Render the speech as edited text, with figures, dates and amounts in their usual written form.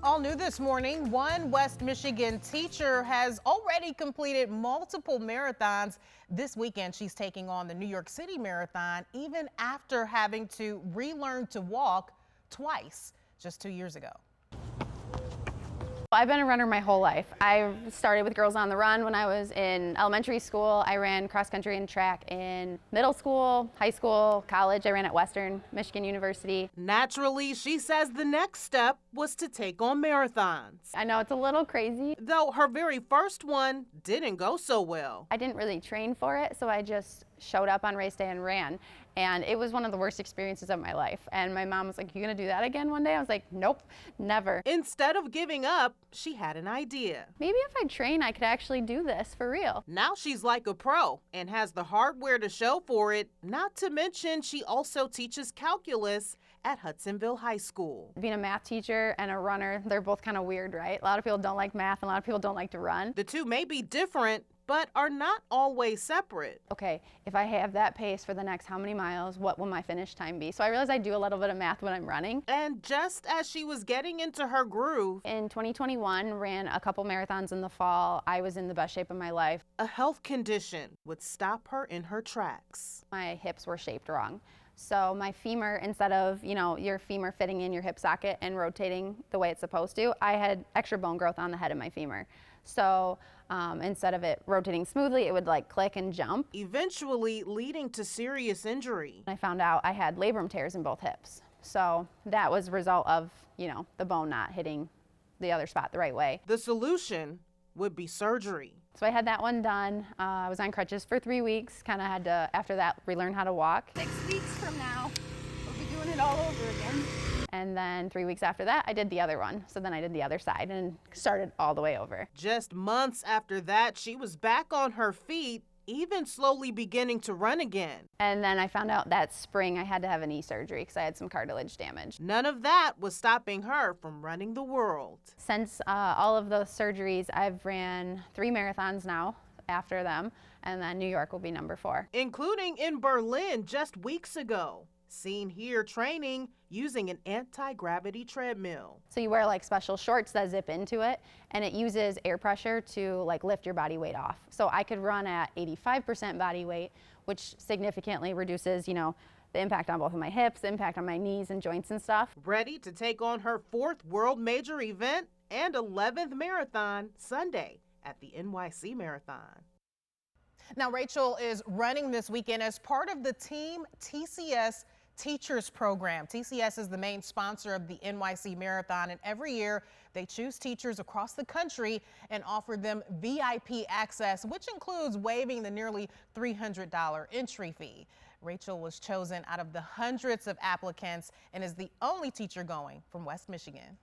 All new this morning, one West Michigan teacher has already completed multiple marathons. This weekend, she's taking on the New York City Marathon, even after having to relearn to walk twice just 2 years ago. I've been a runner my whole life. I started with Girls on the Run when I was in elementary school. I ran cross country and track in middle school, high school, college. I ran at Western Michigan University. Naturally, she says the next step was to take on marathons. I know it's a little crazy. Though her very first one didn't go so well. I didn't really train for it, so I just showed up on race day and ran. And it was one of the worst experiences of my life. And my mom was like, "You gonna do that again one day?" I was like, "Nope, never." Instead of giving up, she had an idea. Maybe if I train, I could actually do this for real. Now she's like a pro and has the hardware to show for it. Not to mention, she also teaches calculus at HUDSONVILLE High School. Being a math teacher and a runner, they're both kind of weird, right? A lot of people don't like math and a lot of people don't like to run. The two may be different, but are not always separate. Okay, if I have that pace for the next how many miles, what will my finish time be? So I realized I do a little bit of math when I'm running. And just as she was getting into her groove, in 2021, ran a couple marathons in the fall. I was in the best shape of my life. A health condition would stop her in her tracks. My hips were shaped wrong. So my femur, instead of, your femur fitting in your hip socket and rotating the way it's supposed to, I had extra bone growth on the head of my femur. So instead of it rotating smoothly, it would like click and jump. Eventually leading to serious injury. I found out I had labrum tears in both hips. So that was a result of, the bone not hitting the other spot the right way. The solution would be surgery. So I had that one done. I was on crutches for 3 weeks, kind of had to, after that, relearn how to walk. 6 weeks from now, we'll be doing it all over again. And then 3 weeks after that, I did the other one. So then I did the other side and started all the way over. Just months after that, she was back on her feet, even slowly beginning to run again. And then I found out that spring I had to have a knee surgery because I had some cartilage damage. None of that was stopping her from running the world. Since all of those surgeries, I've ran 3 marathons now after them, and then New York will be number 4. Including in Berlin just weeks ago. Seen here training using an anti-gravity treadmill. So you wear like special shorts that zip into it, and it uses air pressure to like lift your body weight off. So I could run at 85% body weight, which significantly reduces, the impact on both of my hips, the impact on my knees and joints and stuff. Ready to take on her 4th world major event and 11th marathon Sunday at the NYC Marathon. Now, Raychel is running this weekend as part of the Team TCS Teachers Program. TCS is the main sponsor of the NYC Marathon, and every year they choose teachers across the country and offer them VIP access, which includes waiving the nearly $300 entry fee. Raychel was chosen out of the hundreds of applicants and is the only teacher going from West Michigan.